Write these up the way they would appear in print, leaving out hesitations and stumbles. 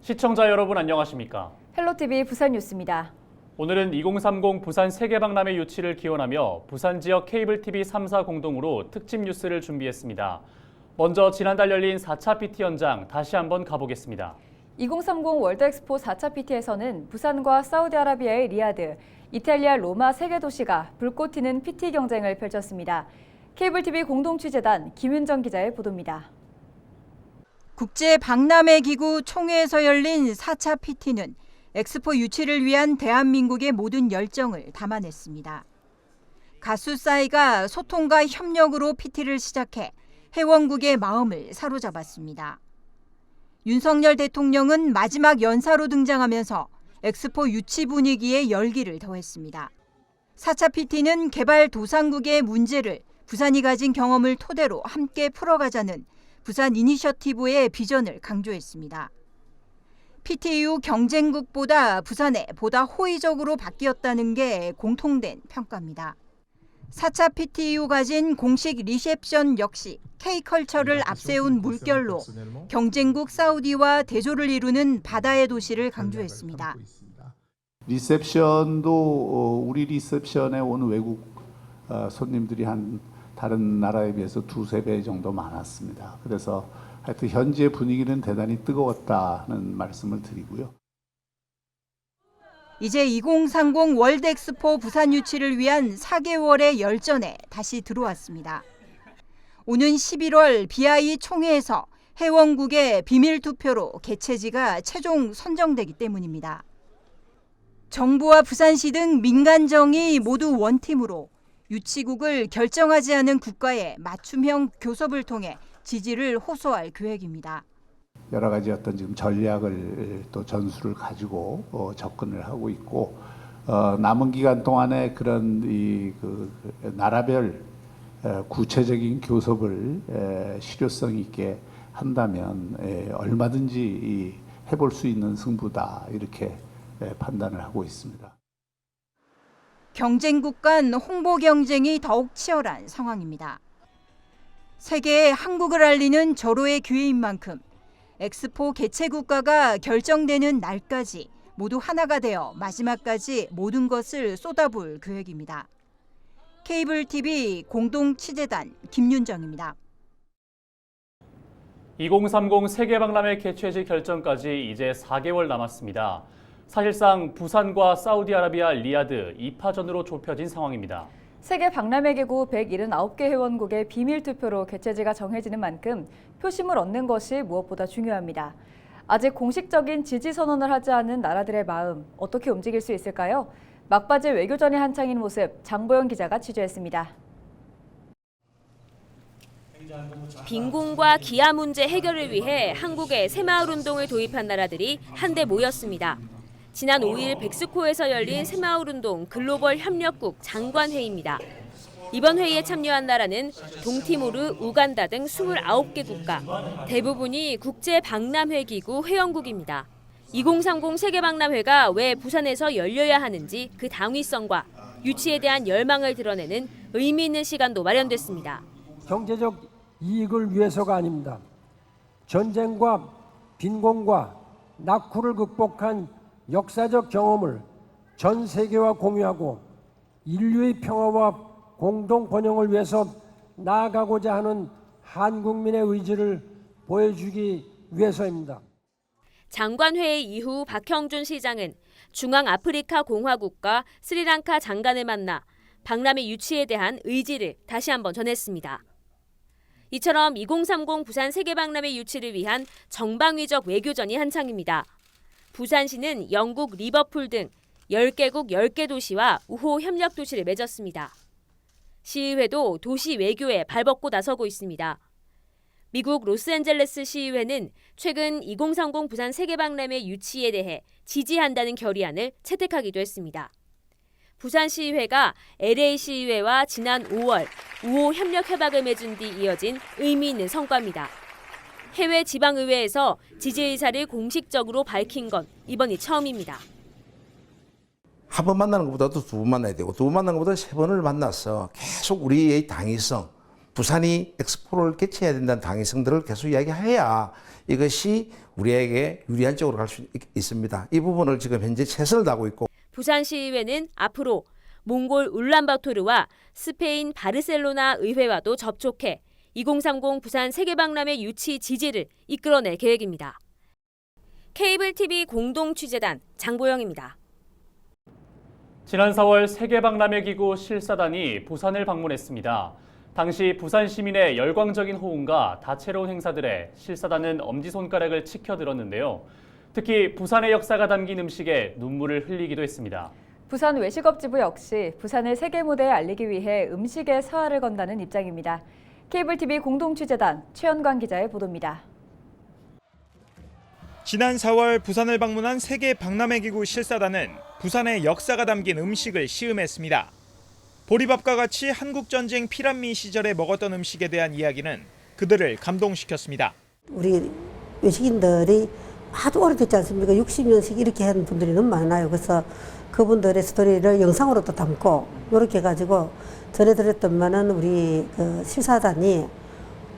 시청자 여러분 안녕하십니까? 헬로티비 부산 뉴스입니다. 오늘은 2030 부산 세계박람회 유치를 기원하며 부산 지역 케이블 TV 3사 공동으로 특집 뉴스를 준비했습니다. 먼저 지난달 열린 4차 PT 현장 다시 한번 가보겠습니다. 2030 월드엑스포 4차 PT에서는 부산과 사우디아라비아의 리야드, 이탈리아 로마 세계 도시가 불꽃 튀는 PT 경쟁을 펼쳤습니다. 케이블TV 공동취재단 김윤정 기자의 보도입니다. 국제박람회 기구 총회에서 열린 4차 PT는 엑스포 유치를 위한 대한민국의 모든 열정을 담아냈습니다. 가수 싸이가 소통과 협력으로 PT를 시작해 회원국의 마음을 사로잡았습니다. 윤석열 대통령은 마지막 연사로 등장하면서 엑스포 유치 분위기에 열기를 더했습니다. 4차 PT는 개발도상국의 문제를 부산이 가진 경험을 토대로 함께 풀어가자는 부산 이니셔티브의 비전을 강조했습니다. PT 이후 경쟁국보다 부산에 보다 호의적으로 바뀌었다는 게 공통된 평가입니다. 4차 PT 이후 가진 공식 리셉션 역시 K컬처를 앞세운 물결로 경쟁국 사우디와 대조를 이루는 바다의 도시를 강조했습니다. 리셉션도 우리 리셉션에 온 외국 손님들이 한 다른 나라에 비해서 2~3배 정도 많았습니다. 그래서 하여튼 현재 분위기는 대단히 뜨거웠다는 말씀을 드리고요. 이제 2030 월드엑스포 부산 유치를 위한 4개월의 열전에 다시 들어왔습니다. 오는 11월 BI 총회에서 회원국의 비밀 투표로 개최지가 최종 선정되기 때문입니다. 정부와 부산시 등 민간정이 모두 원팀으로 유치국을 결정하지 않은 국가의 맞춤형 교섭을 통해 지지를 호소할 계획입니다. 여러 가지 어떤 지금 전략을 또 전술을 가지고 접근을 하고 있고 남은 기간 동안에 그런 나라별 구체적인 교섭을 실효성 있게 한다면 얼마든지 해볼 수 있는 승부다 이렇게 판단을 하고 있습니다. 경쟁국 간 홍보 경쟁이 더욱 치열한 상황입니다. 세계에 한국을 알리는 절호의 기회인 만큼 엑스포 개최 국가가 결정되는 날까지 모두 하나가 되어 마지막까지 모든 것을 쏟아부을 계획입니다. 케이블TV 공동취재단 김윤정입니다. 2030 세계박람회 개최지 결정까지 이제 4개월 남았습니다. 사실상 부산과 사우디아라비아 리야드 2파전으로 좁혀진 상황입니다. 세계박람회기구 179개 회원국의 비밀투표로 개최지가 정해지는 만큼 표심을 얻는 것이 무엇보다 중요합니다. 아직 공식적인 지지 선언을 하지 않은 나라들의 마음 어떻게 움직일 수 있을까요? 막바지 외교전이 한창인 모습 장보영 기자가 취재했습니다. 빈곤과 기아 문제 해결을 위해 한국에 새마을 운동을 도입한 나라들이 한데 모였습니다. 지난 5일 백스코에서 열린 새마을운동 글로벌 협력국 장관회의입니다. 이번 회의에 참여한 나라는 동티모르, 우간다 등 29개 국가, 대부분이 국제박람회기구 회원국입니다. 2030 세계박람회가 왜 부산에서 열려야 하는지 그 당위성과 유치에 대한 열망을 드러내는 의미 있는 시간도 마련됐습니다. 경제적 이익을 위해서가 아닙니다. 전쟁과 빈곤과 낙후를 극복한 역사적 경험을 전 세계와 공유하고 인류의 평화와 공동 번영을 위해서 나아가고자 하는 한국민의 의지를 보여주기 위해서입니다. 장관회의 이후 박형준 시장은 중앙아프리카 공화국과 스리랑카 장관을 만나 박람회 유치에 대한 의지를 다시 한번 전했습니다. 이처럼 2030 부산 세계박람회 유치를 위한 정방위적 외교전이 한창입니다. 부산시는 영국 리버풀 등 10개국 10개 도시와 우호 협력 도시를 맺었습니다. 시의회도 도시 외교에 발벗고 나서고 있습니다. 미국 로스앤젤레스 시의회는 최근 2030 부산 세계박람회 유치에 대해 지지한다는 결의안을 채택하기도 했습니다. 부산시의회가 LA시의회와 지난 5월 우호 협력 협약을 맺은 뒤 이어진 의미 있는 성과입니다. 해외 지방의회에서 지지 의사를 공식적으로 밝힌 건 이번이 처음입니다. 한 번 만나는 것보다도 2번 만나야 되고 2번 만나는 것보다 3번을 만나서 계속 우리의 당위성, 부산이 엑스포를 개최해야 된다는 당위성들을 계속 이야기해야 이것이 우리에게 유리한 쪽으로 갈 수 있습니다. 이 부분을 지금 현재 최선을 다하고 있고 부산시의회는 앞으로 몽골 울란바토르와 스페인 바르셀로나 의회와도 접촉해 2030 부산 세계박람회 유치 지지를 이끌어낼 계획입니다. 케이블 TV 공동취재단 장보영입니다. 지난 4월 세계박람회기구 실사단이 부산을 방문했습니다. 당시 부산 시민의 열광적인 호응과 다채로운 행사들에 실사단은 엄지손가락을 치켜들었는데요. 특히 부산의 역사가 담긴 음식에 눈물을 흘리기도 했습니다. 부산 외식업지부 역시 부산을 세계 무대에 알리기 위해 음식에 사활을 건다는 입장입니다. 케이블TV 공동취재단 최연광 기자의 보도입니다. 지난 4월 부산을 방문한 세계 박람회기구 실사단은 부산의 역사가 담긴 음식을 시음했습니다. 보리밥과 같이 한국전쟁 피란미 시절에 먹었던 음식에 대한 이야기는 그들을 감동시켰습니다. 우리 외식인들이 아주 오래됐지 않습니까? 60년씩 이렇게 하는 분들이 너무 많아요. 그래서 그분들의 스토리를 영상으로 또 담고 이렇게 해가지고 전에 들었던만은 우리 그 실사단이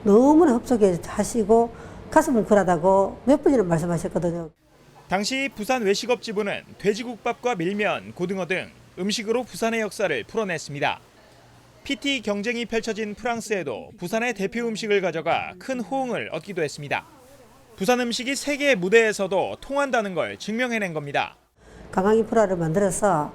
너무나 흡족해 하시고 가슴 뭉클하다고 몇 번이나 말씀하셨거든요. 당시 부산 외식업지부는 돼지국밥과 밀면, 고등어 등 음식으로 부산의 역사를 풀어냈습니다. PT 경쟁이 펼쳐진 프랑스에도 부산의 대표 음식을 가져가 큰 호응을 얻기도 했습니다. 부산 음식이 세계 무대에서도 통한다는 걸 증명해낸 겁니다. 관광 인프라를 만들어서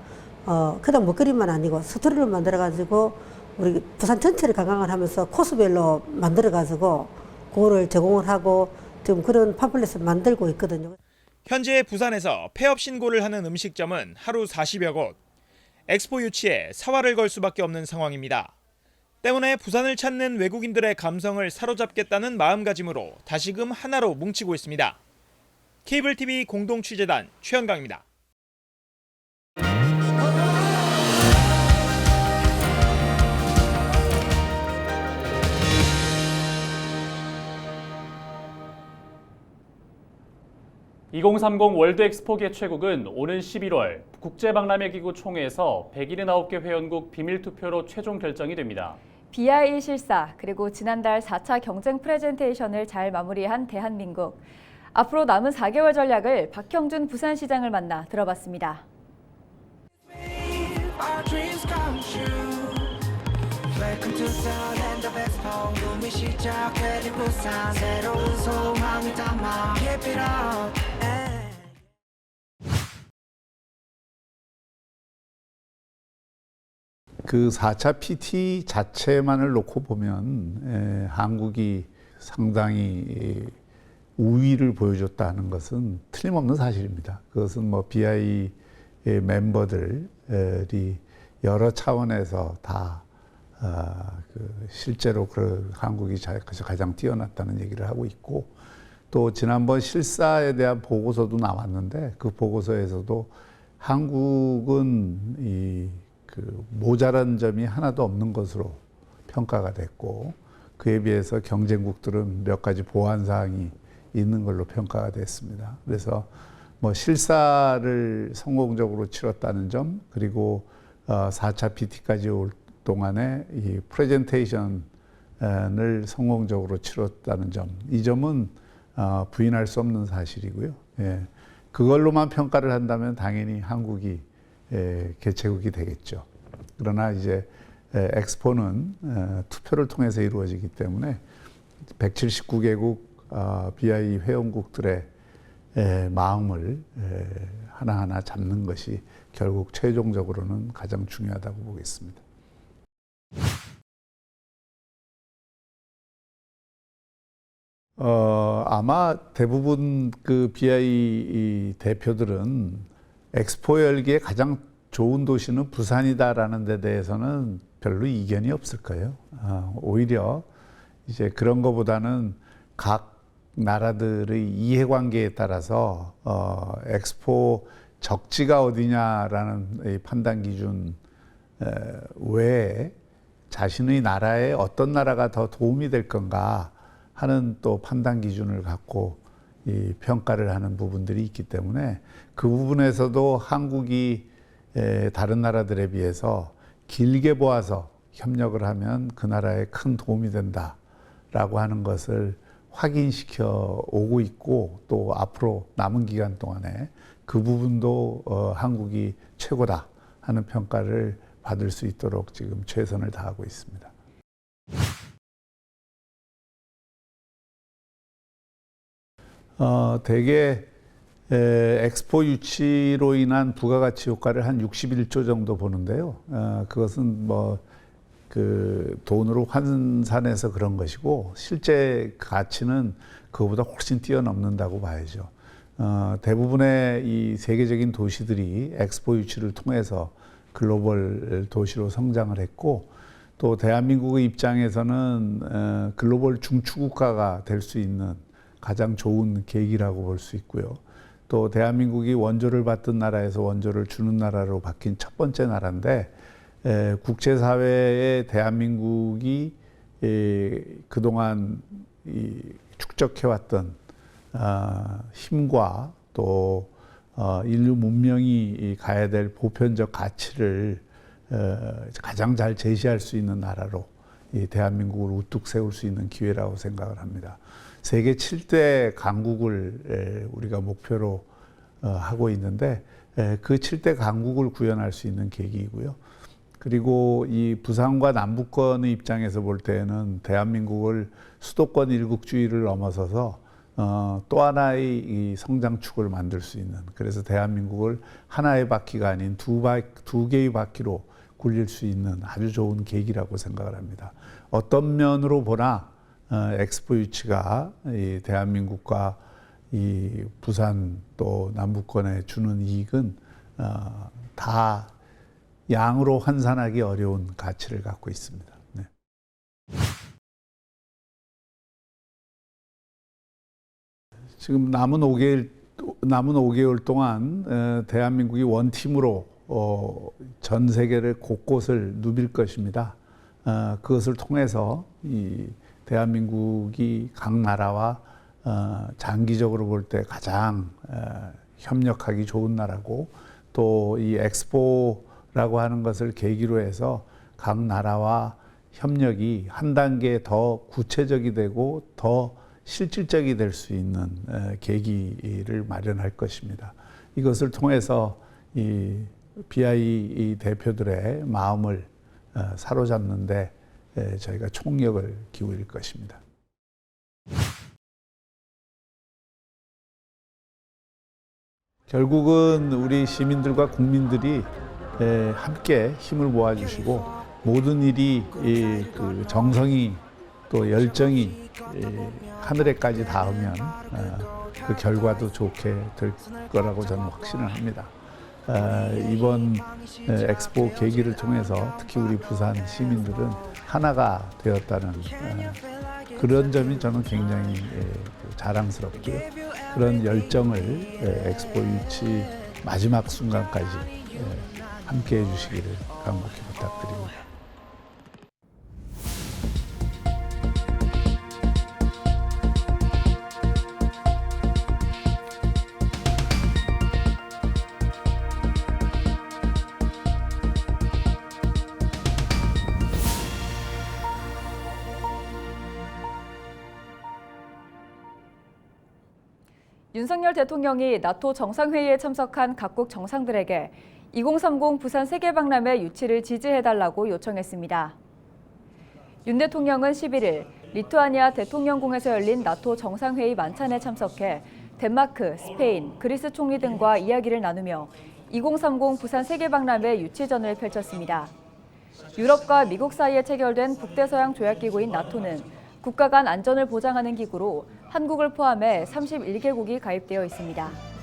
그냥 먹거리만 아니고 스토리를 만들어가지고 우리 부산 전체를 관광을 하면서 코스별로 만들어가지고 그거를 제공을 하고 지금 그런 팜플렛을 만들고 있거든요. 현재 부산에서 폐업 신고를 하는 음식점은 하루 40여 곳. 엑스포 유치에 사활을 걸 수밖에 없는 상황입니다. 때문에 부산을 찾는 외국인들의 감성을 사로잡겠다는 마음가짐으로 다시금 하나로 뭉치고 있습니다. 케이블TV 공동취재단 최연광입니다. (2030) 월드 엑스포 개최국은 오는 11월 국제박람회기구 총회에서 179개 회원국 비밀투표로 최종 결정이 됩니다. BIE 실사 그리고 지난달 4차 경쟁 프레젠테이션을 잘 마무리한 대한민국. 앞으로 남은 4개월 전략을 박형준 부산시장을 만나 들어봤습니다. 그 4차 PT 자체만을 놓고 보면 한국이 상당히 우위를 보여줬다는 것은 틀림없는 사실입니다. 그것은 뭐 BIE 멤버들이 여러 차원에서 다 실제로 그 한국이 가장 뛰어났다는 얘기를 하고 있고, 또 지난번 실사에 대한 보고서도 나왔는데 그 보고서에서도 한국은 모자란 점이 하나도 없는 것으로 평가가 됐고, 그에 비해서 경쟁국들은 몇 가지 보완 사항이 있는 걸로 평가가 됐습니다. 그래서 뭐 실사를 성공적으로 치렀다는 점, 그리고 4차 PT까지 올 동안에 이 프레젠테이션을 성공적으로 치렀다는 점, 이 점은 부인할 수 없는 사실이고요. 예. 그걸로만 평가를 한다면 당연히 한국이 개최국이 되겠죠. 그러나 이제 엑스포는 투표를 통해서 이루어지기 때문에 179개국 BIE 회원국들의 마음을 하나하나 잡는 것이 결국 최종적으로는 가장 중요하다고 보겠습니다. 아마 대부분 그 BIE 대표들은 엑스포 열기에 가장 좋은 도시는 부산이다라는 데 대해서는 별로 이견이 없을 거예요. 오히려 이제 그런 것보다는 각 나라들의 이해관계에 따라서 엑스포 적지가 어디냐라는 판단 기준 외에 자신의 나라에 어떤 나라가 더 도움이 될 건가 하는 또 판단 기준을 갖고 이 평가를 하는 부분들이 있기 때문에 그 부분에서도 한국이 다른 나라들에 비해서 길게 보아서 협력을 하면 그 나라에 큰 도움이 된다라고 하는 것을 확인시켜 오고 있고 또 앞으로 남은 기간 동안에 그 부분도 한국이 최고다 하는 평가를 받을 수 있도록 지금 최선을 다하고 있습니다. 대개 엑스포 유치로 인한 부가가치 효과를 한 61조 정도 보는데요. 그것은 그 돈으로 환산해서 그런 것이고 실제 가치는 그거보다 훨씬 뛰어넘는다고 봐야죠. 대부분의 이 세계적인 도시들이 엑스포 유치를 통해서 글로벌 도시로 성장을 했고 또 대한민국의 입장에서는 글로벌 중추국가가 될 수 있는 가장 좋은 계기라고 볼 수 있고요. 또 대한민국이 원조를 받던 나라에서 원조를 주는 나라로 바뀐 첫 번째 나라인데 국제사회에 대한민국이 그동안 축적해왔던 힘과 또 인류 문명이 가야 될 보편적 가치를 가장 잘 제시할 수 있는 나라로 이 대한민국을 우뚝 세울 수 있는 기회라고 생각을 합니다. 세계 7대 강국을 우리가 목표로 하고 있는데 그 7대 강국을 구현할 수 있는 계기이고요. 그리고 이 부산과 남북권의 입장에서 볼 때는 대한민국을 수도권 일국주의를 넘어서서 또 하나의 이 성장축을 만들 수 있는, 그래서 대한민국을 하나의 바퀴가 아닌 두 개의 바퀴로 굴릴 수 있는 아주 좋은 계기라고 생각을 합니다. 어떤 면으로 보나 엑스포 유치가 이 대한민국과 이 부산 또 남북권에 주는 이익은 다 양으로 환산하기 어려운 가치를 갖고 있습니다. 네. 지금 남은 5개월 동안 대한민국이 원팀으로 전 세계를 곳곳을 누빌 것입니다. 그것을 통해서 이 대한민국이 각 나라와 장기적으로 볼 때 가장 협력하기 좋은 나라고 또 이 엑스포라고 하는 것을 계기로 해서 각 나라와 협력이 한 단계 더 구체적이 되고 더 실질적이 될 수 있는 계기를 마련할 것입니다. 이것을 통해서 이 BI 대표들의 마음을 사로잡는 데 저희가 총력을 기울일 것입니다. 결국은 우리 시민들과 국민들이 함께 힘을 모아주시고 모든 일이 그 정성이 또 열정이 하늘에까지 닿으면 그 결과도 좋게 될 거라고 저는 확신을 합니다. 이번 엑스포 계기를 통해서 특히 우리 부산 시민들은 하나가 되었다는 그런 점이 저는 굉장히 자랑스럽고요. 그런 열정을 엑스포 유치 마지막 순간까지 함께 해주시기를 간곡히 부탁드립니다. 윤석열 대통령이 나토 정상회의에 참석한 각국 정상들에게 2030 부산 세계박람회 유치를 지지해달라고 요청했습니다. 윤 대통령은 11일 리투아니아 대통령궁에서 열린 나토 정상회의 만찬에 참석해 덴마크, 스페인, 그리스 총리 등과 이야기를 나누며 2030 부산 세계박람회 유치전을 펼쳤습니다. 유럽과 미국 사이에 체결된 북대서양 조약기구인 나토는 국가 간 안전을 보장하는 기구로 한국을 포함해 31개국이 가입되어 있습니다.